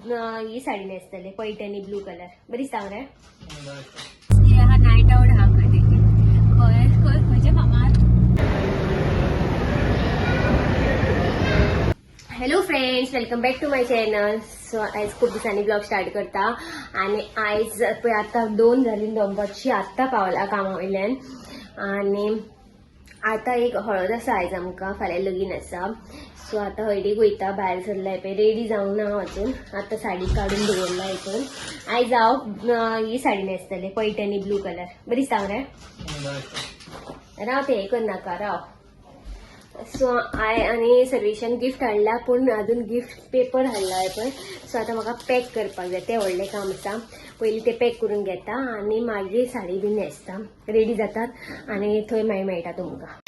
ही साडी न्हेसतले paithani blue colour बरी सांग रे हा नाईट आउट हा कधी खंयच्या फामार. Hello friends, welcome back to my channel. So आयज खूप दिसांनी ब्लॉग स्टार्ट करता आणि आयज आता 2 जाली दनपारची आत्ता पावला कामा वयल्यान आणि आता एक हळद आसा आयज आमकां, फाल्यां लगीन आसा. सो आता हळदीक वयता, भायर सरलाय पळय, रेडी जावंक ना अजून. आता साडी काडून दवरला हितून. आयज हांव ही साडी न्हेसतलें पैठणी ब्लू कलर बरी सांग रे राव ते हे करनाका राव. सो आणि सर्वेशान गिफ्ट हाडला पण अजून गिफ्ट पेपर हाडला पण. सो आता म्हाका पॅक करपाक जाय, तें व्हडलें काम आसा. पयलीं तें पॅक करून घेता आनी मागीर साडी बी न्हेसता, रेडी जातात आनी थंय मागीर मेळटा तुमकां.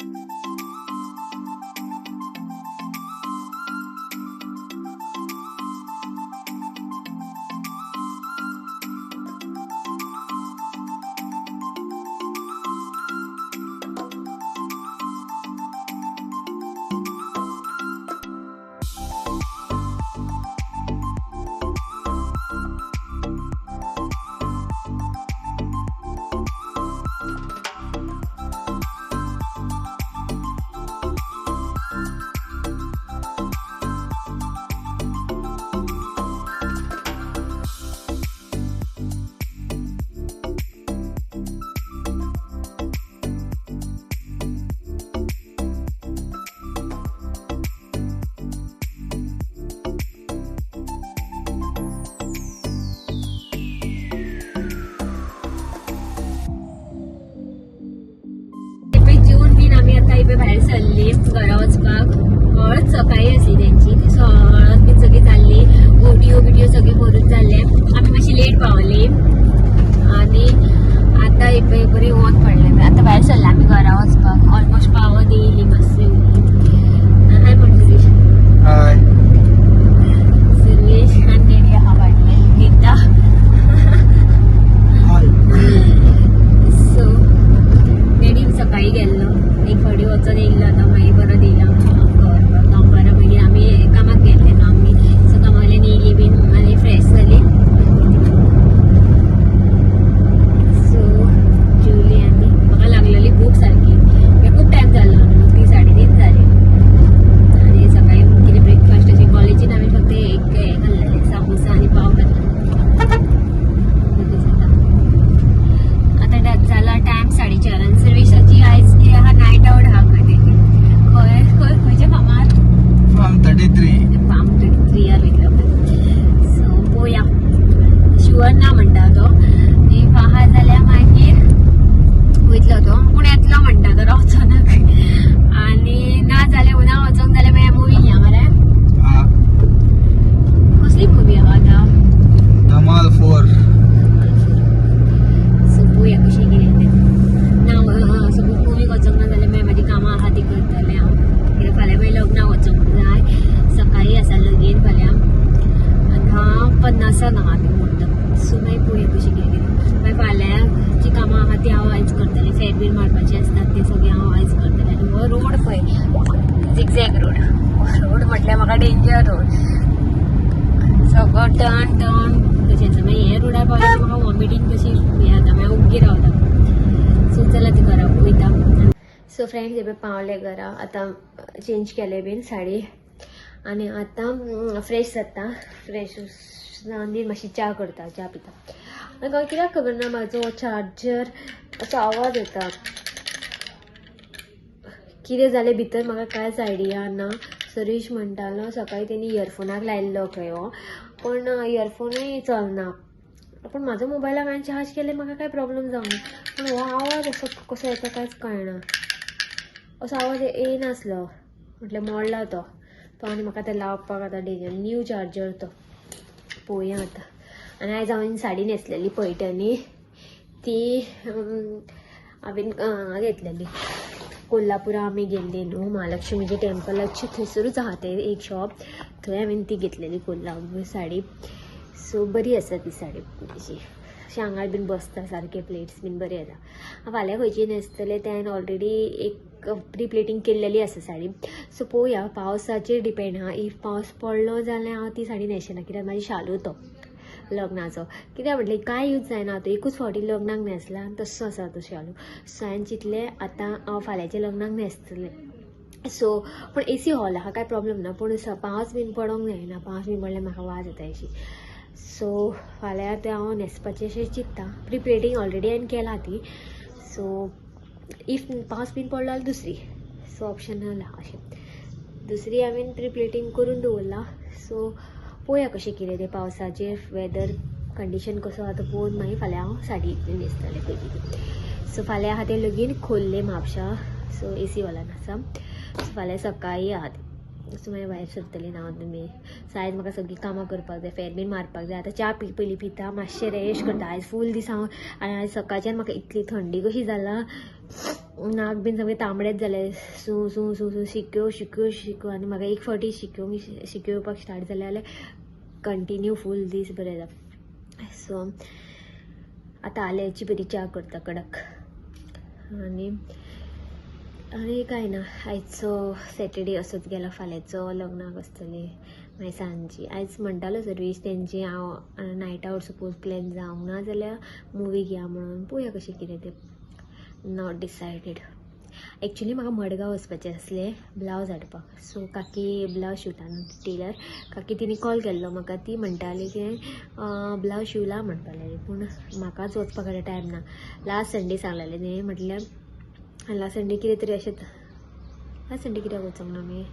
बाहेर सरली घरा वचपाक. हळद सकाळी आसली त्यांची, सो हळद बी सगळी जाल्ली, ओडियो सगळे भरून जाल्ले. आमी मातशी लेट पावली आणि आता बरी वत पडले. आता भायर सरला आमी घरा वचपाक. ऑलमोस्ट पावत येयली मातशी. हाय म्हणटली हाय सर्वेश आनी रेडी आहा वाटले नीता. सो रेडी सकाळी गेल्लो, एक फावटी वचून येयल्लो. आता मागीर परत येयला दनपारा. मागीर आमी कामाक गेल्ले न्हू आमी. सो कामा वयल्यान येयली बीन आनी फ्रेश जाली. सो जेवली आनी म्हाका लागलेली भूक सारकी. खूप टायम जालो न्हू, 3:30 जाली. आनी सकाळी कितें ब्रेकफास्ट अशें कॉलेजीन आमी फक्त एक हे खाल्लेले, सामोसा आनी पाव खाल्ले. आता जाला टायम 4:30. सर्वेशाची आयज हा नाईट आउट हा कधी खंयच्या फामार फार्म 33 या वयतलो. सो पळोवया, शुअर ना म्हणटा तो. इफ आहा जाल्यार मागीर वयतलो तो, पूण येतलो म्हणटा तो वचोनक. आनी ना जाल्यार उना वचोंक जाल्यार मागीर मुवी या मरे. कसली मुवी आहा आतां? धमाल 4. सो पळोवया कशें कितें तें. ना सपोज मुवीक वचोंक ना जाल्यार मागीर म्हाजी कामां आहा ती करतलें हांव. कित्याक फाल्यां मागीर लग्नाक वचोंक जाय. सकाळी आसा लगीन फाल्यां 10:50 हांगा आमी म्हणटा. सो मागीर पळोवया कशें कितें कितें. मागीर फाल्यां जी कामां आहा ती हांव आयज करतलें. फेर बीर मारपाची आसतात ते सगळें हांव आयज करतलें. आनी हो रोड पळय, झिगझॅग रोड म्हटल्यार म्हाका डेंजर रोड. सगळो टर्न कशें. मागीर हे रोडार पावल्यार म्हाका वॉमिटींग कशी हें जाता, मागीर उग्गी रावता. सो चला ती घरा वयता. सो फ्रेंड्स हे पावले घरा. आतां चेंज केले बीन साडी आनी आतां फ्रेश जाता. फ्रेश जावन मातशी च्या करता, च्या पिता. म्हाका कित्याक खबर ना, म्हाजो चार्जर असो आवाज येता. कितें जालें भितर म्हाका कांयच आयडिया ना. सरीश म्हणटालो सकाळी तेणी इयरफोनाक लायल्लो खंय हो, पण इयरफोनूय चलना. पण म्हाजो मोबायलाक हांवें चार्ज केले, म्हाका कांय प्रॉब्लम जावना. पूण हो आवाज असो कसो येता कांयच कळना. असो आवाज येनासलो, म्हटल्यार मोडला तो आनी म्हाका तें लावपाक आतां डेंजर. न्यू चार्जर तो. पळोवया आतां. आनी आयज हांवें साडी न्हेसलेली पैठणी, ती हांवें घेतलेली कोल्हापुरा. आमी गेल्ली न्हू महालक्ष्मीचे टेम्पलाची, थंयसरूच आहा तें एक शॉप, थंय हांवें ती घेतलेली कोल्हापूर साडी. सो बरी आसा ती साडी. शांगार बीन बसता सारके प्लेट्स बीन बरे येता. फाल्यां खंयची न्हेसतले तें ऑलरेडी एक प्री प्लेटिंग केल्लेली आसा साडी. सो पळोवया, पावसाचेर डिपेंड आहा. इफ पावस पडलो जाल्यार हांव ती साडी न्हेसना, कित्याक म्हाजी शालू तो लग्नाचो. कित्याक म्हटलें कांय यूज जायना, तो एकूच फावटी लग्नाक न्हेसला आनी तसो आसा तो शालू. सो हांवें चिंतलें आतां हांव फाल्यांच्या लग्नाक न्हेसतलें. सो पूण एसी हॉल आहा, कांय प्रॉब्लम ना, पूण पावस बीन पडोंक जायना. पावस बीन पडल्यार म्हाका वाज येता अशी. सो फाल्यां आतां हांव न्हेसपाचें अशें चिंत्ता. प्री प्लेटिंग ऑलरेडी हांवें केला ती. सो इफ पावस बीन पडलो जाल्यार दुसरी. सो ऑप्शनल आहा अशें. दुसरी हांवें प्री प्लेटिंग करून दवरला. सो पळोवया कशें कितें तें पावसाचेर वेदर कंडिशन कसो आहा तो पळोवन मागीर फाल्यां हांव साडी न्हेसतलें पयलीं ती. सो फाल्यां आहा तें लगीन खोल्ले म्हापशा. सो एसी हॉलान आसा. सो फाल्यां सकाळीं आहा ती. सो मागीर भायर सरतलीं हांव तुमी. सो आयज म्हाका सगळीं कामां करपाक जाय, फेर बीन मारपाक जाय. आतां च्या पयलीं पिता, मातशें रेस्ट करता. आयज फूल दीस हांव आनी आयज सकाळच्यान म्हाका इतली थंडी कशी जाला, नाक बीन सगळें तांबडेच जालें. सू सू सू सू शिक्यो आनी म्हाका एक फावटी शिक्यो येवपाक स्टार्ट जाले जाल्यार कंटिन्यू फूल दीस बरें जाता. सो आतां आल्याची बरी च्या करता कडक. आनी कांय ना, आयचो सॅटर्डे असोच गेला. फाल्यांचो लग्नाक आसतलें मागीर सांजची. आयज म्हणटालो सर्वीस तेंची हांव नायट आवट सपोज प्लॅन जावंक ना जाल्यार मुवी घेया म्हणून. पळोवया कशें कितें तें. Not decided. एक्चुली म्हाका मडगांव वचपाचें आसलें ब्लावज हाडपाक. सो काकी ब्लावज शिवता न्हू टेलर काकी, तिणी कॉल केल्लो म्हाका. ती म्हणटाली की ब्लावज शिवला म्हणपा लागली, पूण म्हाकाच वचपाक टायम ना. लास्ट संडे सांगलेलें न्ही, म्हटल्यार लास्ट संडे कितें तरी अशें, लास्ट संडे कित्याक वचोंक ना मी,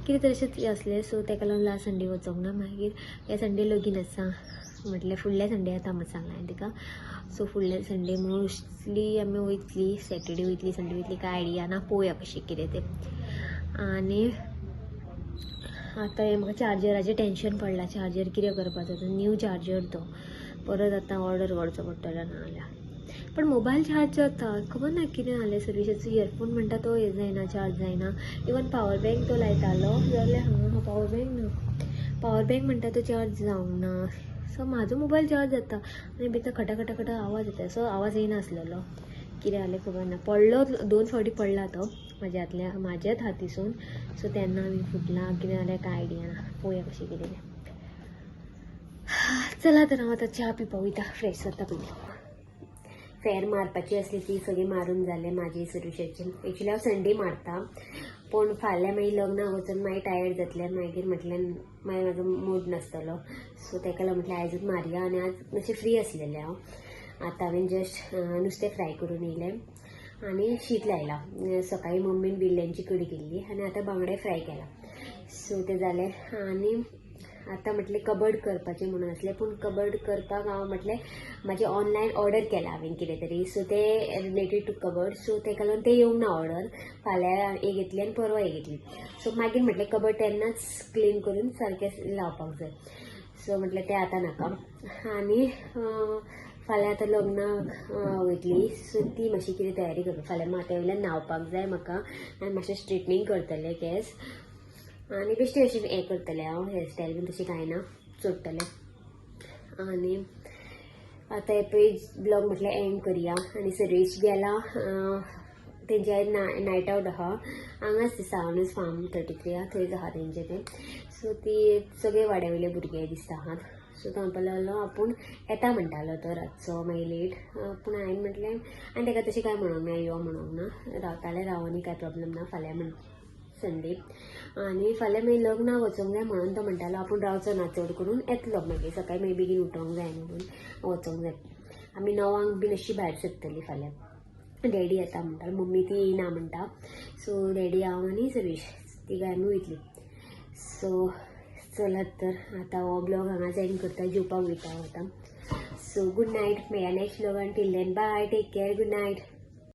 कितें तरी अशें आसलें. सो ताका लागून लास्ट संडे वचोंक ना. मागीर ह्या संडे लगीन आसा, म्हटल्यार फुडल्या संडे येता म्हणून सांगलें हांवें तिका. सो फुडल्या संडे मोस्टली आमी वयतली, सॅटर्डे वयतली, संडे वयतली, कांय आयडिया ना. पळोवया कशें कितें तें. आनी आतां हें म्हाका चार्जराचें टेंशन पडलां. चार्जर कितें करपाचो, तो न्यू चार्जर तो परत आतां ऑर्डर करचो पडटलो ना जाल्यार. पण मोबायल चार्ज जाता, खबर ना कितें जालें. सर्विसाचो इयरफोन म्हणटा तो हें जायना, चार्ज जायना. इवन पावर बँक तो लायतालो जाल्यार हांगा पावर बँक ना, पावर बँक म्हणटा तो चार्ज जावंक ना. सो म्हाजो मोबायल चार्ज जाता आनी भितर खटा आवाज येता. सो आवाज येयना आसलेलो, कितें जालें खबर ना. पडलो 2 फावटी पडला तो म्हाज्याच हातीसून. सो तेन्ना आमी फुटला, कितें जालें कांय आयडिया ना. पळोवया कशें कितें तें. चला तर हांव आतां च्या पिवपाक वयता, फ्रेश जाता पयलीं. फेर मारपाची आसली ती सगळी मारून जालें म्हाजी सर्विसाची. एक्चुली हांव संडे मारता, पूण फाल्यां मागीर लग्नाक वचून मागीर टायर्ड जातलें. मागीर म्हटल्यार मागीर म्हाजो मूड नासतलो. सो ताका लागून म्हटल्यार आयजूच मारया. आनी आज मातशें फ्री आसलेलें हांव. आतां हांवें जस्ट नुस्तें फ्राय करून येयलें आनी शीत लायलां. सकाळीं मम्मीन बिल्ल्यांची कडी केल्ली आनी आतां बांगडे फ्राय केला. सो तें जालें. आनी आतां म्हटलें कबड करपाचें म्हणून आसलें, पूण कबड करपाक हांव म्हटलें म्हाजें ऑनलायन ऑर्डर केलां हांवें कितें तरी. सो तें रिलेटेड टू कबड. सो ताका लागून तें येवंक ना ऑर्डर. फाल्यां एक येतली आनी परवा एक येतली. सो मागीर म्हटलें कबड तेन्नाच क्लीन करून सारकें लावपाक जाय. सो म्हटलें तें आतां नाका. आनी फाल्यां आतां लग्नाक वयतली. सो ती मातशी कितें तयारी करता. फाल्यां म्हाका वयल्यान न्हांवपाक जाय म्हाका, आनी मातशें स्ट्रेटनींग करतलें केस आनी बेश्टें अशें हें करतलें हांव. हेअरस्टायल बीन तशें कांय ना, सोडटलें. आनी आतां हे पळय ब्लॉग म्हटल्यार एंड करया. आनी सर्वेश गेला, तेंचे आयज नायट आवट आहा हांगाच सावनूच फार्म 33 थंयच आहा तेंचें तें. सो ती सगळे वाड्या वयले भुरगे दिसता आहात. सो तो म्हणपाक लागलो आपूण येता म्हणटालो तो रातचो मागीर लेट. पूण हांवें म्हटलें आनी ताका तशें कांय म्हणोंक ना, यो म्हणोंक ना. रावता जाल्यार राव, आनी कांय प्रॉब्लम ना. फाल्यां म्हण संडे आनी फाल्यां मागीर लग्नाक वचोंक जाय म्हणून तो म्हणटालो आपूण रावचो ना चड करून, येतलो मागीर सकाळीं मागीर बेगीन उठोंक जाय म्हणून वचोंक जाय. आमी 9 बीन अशी भायर सरतलीं फाल्यां. डॅडी येता म्हणटालो, मम्मी ती येयना म्हणटा. सो डॅडी हांव आनी सर्वेश तिगांय आमी वयतलीं. सो चलत तर आतां हो ब्लॉग हांगाच एंड करता, जेवपाक वयता आतां. So good night. मेळया नेक्स्ट ब्लॉगान. Till then bye, take care, good night.